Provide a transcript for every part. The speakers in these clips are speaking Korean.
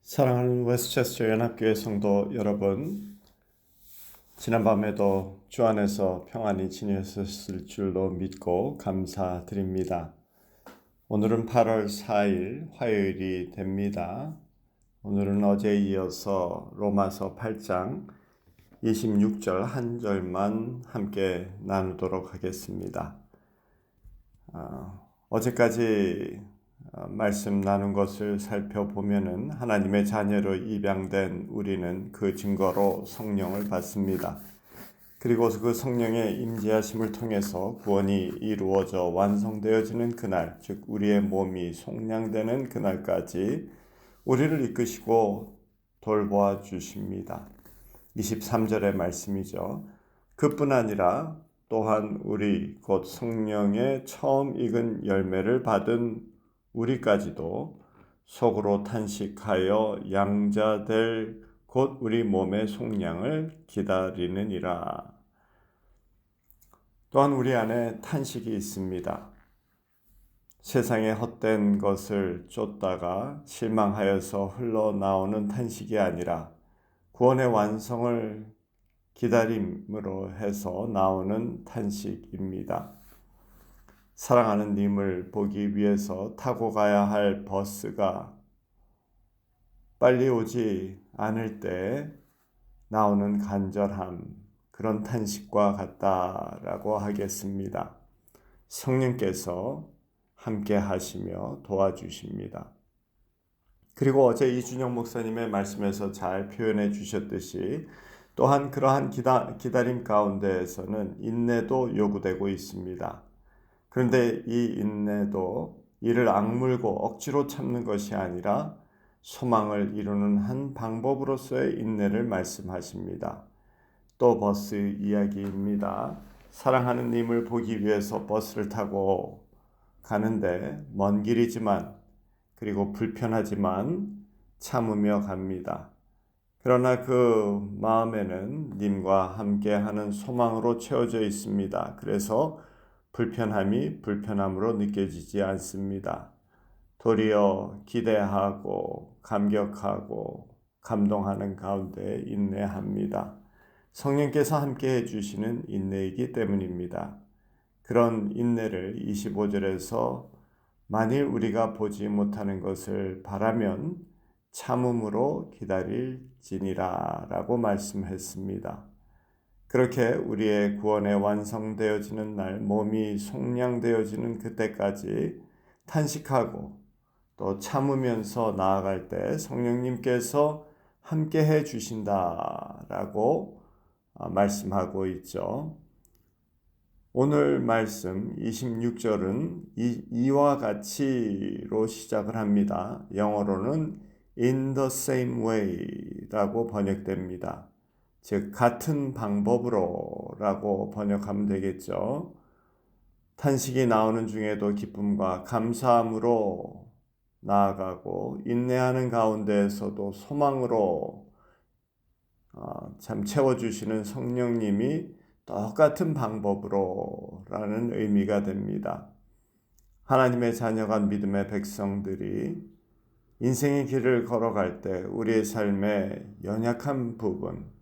사랑하는 웨스트체스터 연합교회 성도 여러분, 지난밤에도 주 안에서 평안히 지내셨을 줄로 믿고 감사드립니다. 오늘은 8월 4일 화요일이 됩니다. 오늘은 어제에 이어서 로마서 8장 26절 한 절만 함께 나누도록 하겠습니다. 어제까지 말씀 나눈 것을 살펴보면은 하나님의 자녀로 입양된 우리는 그 증거로 성령을 받습니다. 그리고 그 성령의 임재하심을 통해서 구원이 이루어져 완성되어지는 그날, 즉 우리의 몸이 속량되는 그날까지 우리를 이끄시고 돌보아 주십니다. 23절의 말씀이죠. 그뿐 아니라 또한 우리 곧 성령의 처음 익은 열매를 받은 우리까지도 속으로 탄식하여 양자될 곧 우리 몸의 속량을 기다리느니라. 또한 우리 안에 탄식이 있습니다. 세상의 헛된 것을 쫓다가 실망하여서 흘러나오는 탄식이 아니라 구원의 완성을 기다림으로 해서 나오는 탄식입니다. 사랑하는 님을 보기 위해서 타고 가야 할 버스가 빨리 오지 않을 때 나오는 간절함, 그런 탄식과 같다라고 하겠습니다. 성령께서 함께 하시며 도와주십니다. 그리고 어제 이준영 목사님의 말씀에서 잘 표현해 주셨듯이 또한 그러한 기다림 가운데에서는 인내도 요구되고 있습니다. 그런데 이 인내도 이를 악물고 억지로 참는 것이 아니라 소망을 이루는 한 방법으로서의 인내를 말씀하십니다. 또 버스 이야기입니다. 사랑하는 님을 보기 위해서 버스를 타고 가는데 먼 길이지만 그리고 불편하지만 참으며 갑니다. 그러나 그 마음에는 님과 함께하는 소망으로 채워져 있습니다. 그래서 불편함이 불편함으로 느껴지지 않습니다. 도리어 기대하고 감격하고 감동하는 가운데 인내합니다. 성령께서 함께 해주시는 인내이기 때문입니다. 그런 인내를 25절에서 만일 우리가 보지 못하는 것을 바라면 참음으로 기다릴지니라 라고 말씀했습니다. 그렇게 우리의 구원에 완성되어지는 날, 몸이 속량되어지는 그때까지 탄식하고 또 참으면서 나아갈 때 성령님께서 함께 해 주신다라고 말씀하고 있죠. 오늘 말씀 26절은 이와 같이로 시작을 합니다. 영어로는 in the same way라고 번역됩니다. 즉 같은 방법으로 라고 번역하면 되겠죠. 탄식이 나오는 중에도 기쁨과 감사함으로 나아가고 인내하는 가운데에서도 소망으로 참 채워주시는 성령님이 똑같은 방법으로 라는 의미가 됩니다. 하나님의 자녀가 믿음의 백성들이 인생의 길을 걸어갈 때 우리의 삶의 연약한 부분,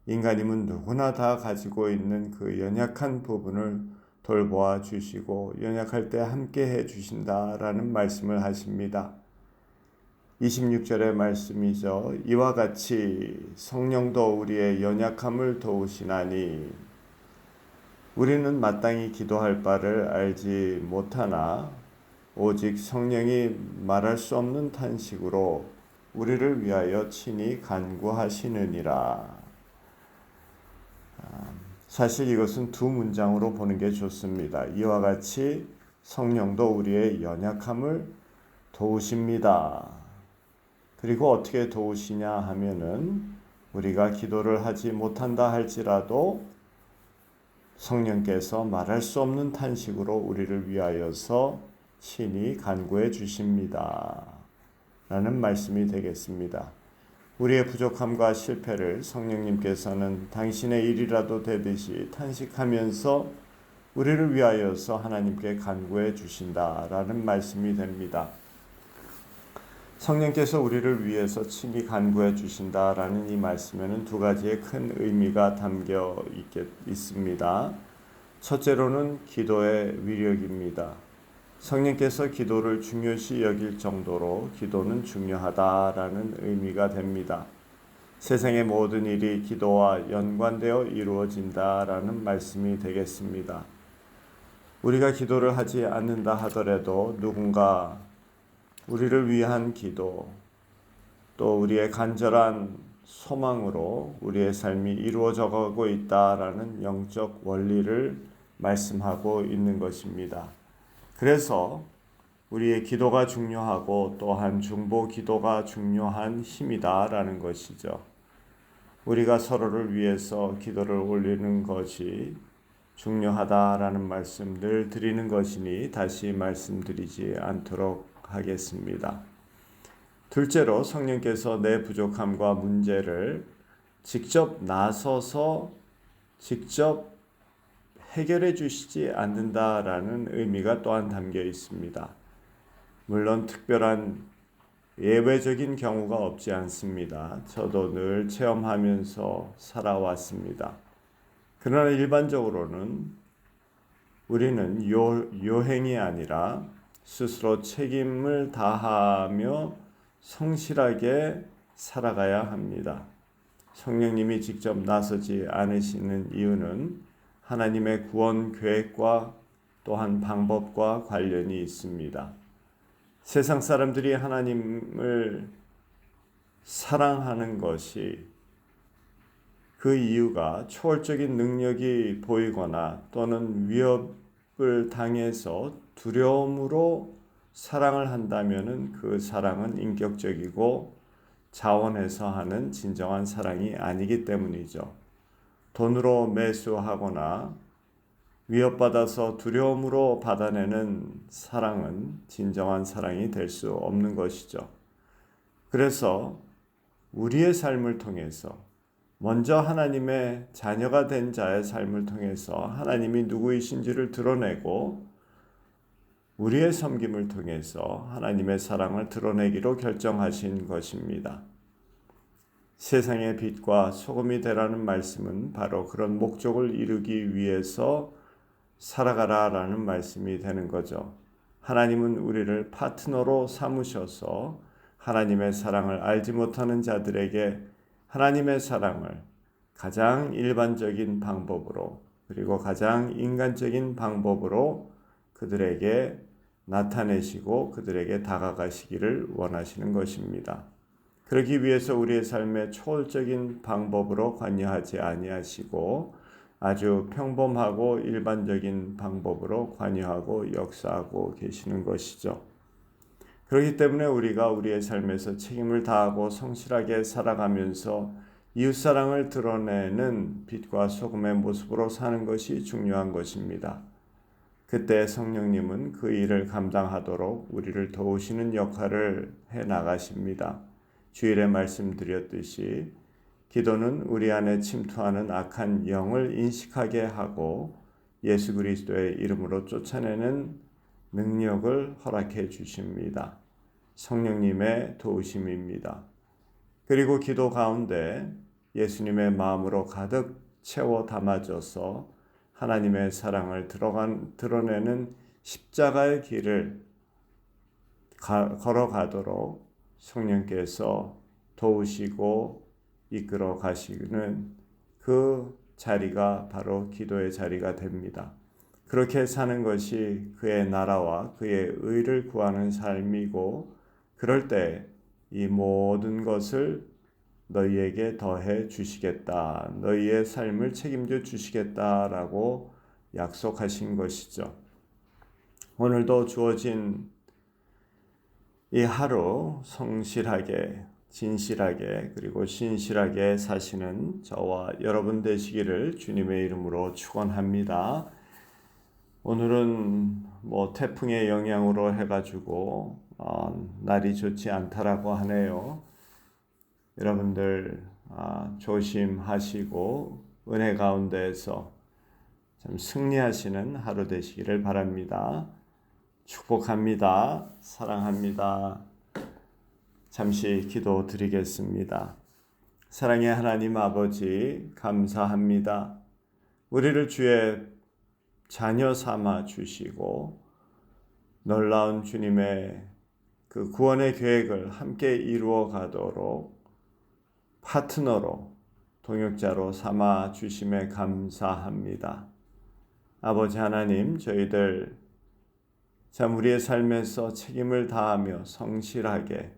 인간임은 누구나 다 가지고 있는 그 연약한 부분을 돌보아 주시고 연약할 때 함께 해 주신다라는 말씀을 하십니다. 26절의 말씀이죠. 이와 같이 성령도 우리의 연약함을 도우시나니 우리는 마땅히 기도할 바를 알지 못하나 오직 성령이 말할 수 없는 탄식으로 우리를 위하여 친히 간구하시느니라. 사실 이것은 두 문장으로 보는 게 좋습니다. 이와 같이 성령도 우리의 연약함을 도우십니다. 그리고 어떻게 도우시냐 하면은 우리가 기도를 하지 못한다 할지라도 성령께서 말할 수 없는 탄식으로 우리를 위하여서 친히 간구해 주십니다. 라는 말씀이 되겠습니다. 우리의 부족함과 실패를 성령님께서는 당신의 일이라도 되듯이 탄식하면서 우리를 위하여서 하나님께 간구해 주신다라는 말씀이 됩니다. 성령께서 우리를 위해서 친히 간구해 주신다라는 이 말씀에는 두 가지의 큰 의미가 담겨 있습니다. 첫째로는 기도의 위력입니다. 성령께서 기도를 중요시 여길 정도로 기도는 중요하다라는 의미가 됩니다. 세상의 모든 일이 기도와 연관되어 이루어진다라는 말씀이 되겠습니다. 우리가 기도를 하지 않는다 하더라도 누군가 우리를 위한 기도, 또 우리의 간절한 소망으로 우리의 삶이 이루어져 가고 있다라는 영적 원리를 말씀하고 있는 것입니다. 그래서 우리의 기도가 중요하고 또한 중보 기도가 중요한 힘이다라는 것이죠. 우리가 서로를 위해서 기도를 올리는 것이 중요하다라는 말씀 늘 드리는 것이니 다시 말씀드리지 않도록 하겠습니다. 둘째로 성령께서 내 부족함과 문제를 직접 나서서 직접 해결해 주시지 않는다라는 의미가 또한 담겨 있습니다. 물론 특별한 예외적인 경우가 없지 않습니다. 저도 늘 체험하면서 살아왔습니다. 그러나 일반적으로는 우리는 요행이 아니라 스스로 책임을 다하며 성실하게 살아가야 합니다. 성령님이 직접 나서지 않으시는 이유는 하나님의 구원 계획과 또한 방법과 관련이 있습니다. 세상 사람들이 하나님을 사랑하는 것이 그 이유가 초월적인 능력이 보이거나 또는 위협을 당해서 두려움으로 사랑을 한다면 그 사랑은 인격적이고 자원해서 하는 진정한 사랑이 아니기 때문이죠. 돈으로 매수하거나 위협받아서 두려움으로 받아내는 사랑은 진정한 사랑이 될 수 없는 것이죠. 그래서 우리의 삶을 통해서 먼저 하나님의 자녀가 된 자의 삶을 통해서 하나님이 누구이신지를 드러내고 우리의 섬김을 통해서 하나님의 사랑을 드러내기로 결정하신 것입니다. 세상의 빛과 소금이 되라는 말씀은 바로 그런 목적을 이루기 위해서 살아가라라는 말씀이 되는 거죠. 하나님은 우리를 파트너로 삼으셔서 하나님의 사랑을 알지 못하는 자들에게 하나님의 사랑을 가장 일반적인 방법으로 그리고 가장 인간적인 방법으로 그들에게 나타내시고 그들에게 다가가시기를 원하시는 것입니다. 그러기 위해서 우리의 삶에 초월적인 방법으로 관여하지 아니하시고 아주 평범하고 일반적인 방법으로 관여하고 역사하고 계시는 것이죠. 그렇기 때문에 우리가 우리의 삶에서 책임을 다하고 성실하게 살아가면서 이웃사랑을 드러내는 빛과 소금의 모습으로 사는 것이 중요한 것입니다. 그때 성령님은 그 일을 감당하도록 우리를 도우시는 역할을 해나가십니다. 주일에 말씀드렸듯이 기도는 우리 안에 침투하는 악한 영을 인식하게 하고 예수 그리스도의 이름으로 쫓아내는 능력을 허락해 주십니다. 성령님의 도우심입니다. 그리고 기도 가운데 예수님의 마음으로 가득 채워 담아져서 하나님의 사랑을 드러내는 십자가의 길을 걸어가도록 성령께서 도우시고 이끌어 가시는 그 자리가 바로 기도의 자리가 됩니다. 그렇게 사는 것이 그의 나라와 그의 의를 구하는 삶이고 그럴 때 이 모든 것을 너희에게 더해 주시겠다. 너희의 삶을 책임져 주시겠다라고 약속하신 것이죠. 오늘도 주어진 이 하루 성실하게 진실하게 그리고 신실하게 사시는 저와 여러분 되시기를 주님의 이름으로 축원합니다. 오늘은 태풍의 영향으로 해가지고 날이 좋지 않다라고 하네요. 여러분들 조심하시고 은혜 가운데에서 참 승리하시는 하루 되시기를 바랍니다. 축복합니다. 사랑합니다. 잠시 기도드리겠습니다. 사랑의 하나님 아버지, 감사합니다. 우리를 주의 자녀 삼아 주시고 놀라운 주님의 그 구원의 계획을 함께 이루어 가도록 파트너로, 동역자로 삼아 주심에 감사합니다. 아버지 하나님, 저희들 참 우리의 삶에서 책임을 다하며 성실하게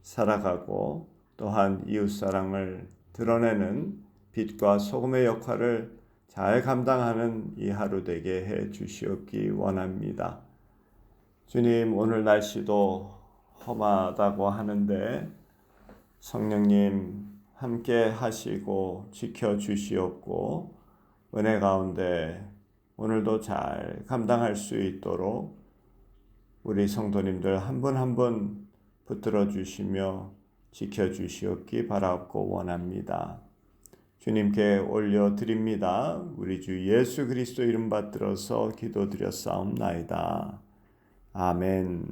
살아가고 또한 이웃사랑을 드러내는 빛과 소금의 역할을 잘 감당하는 이 하루 되게 해 주시옵기 원합니다. 주님, 오늘 날씨도 험하다고 하는데 성령님 함께 하시고 지켜주시옵고 은혜 가운데 오늘도 잘 감당할 수 있도록 우리 성도님들 한 분 한 분 붙들어 주시며 지켜주시옵기 바라옵고 원합니다. 주님께 올려드립니다. 우리 주 예수 그리스도 이름 받들어서 기도드렸사옵나이다. 아멘.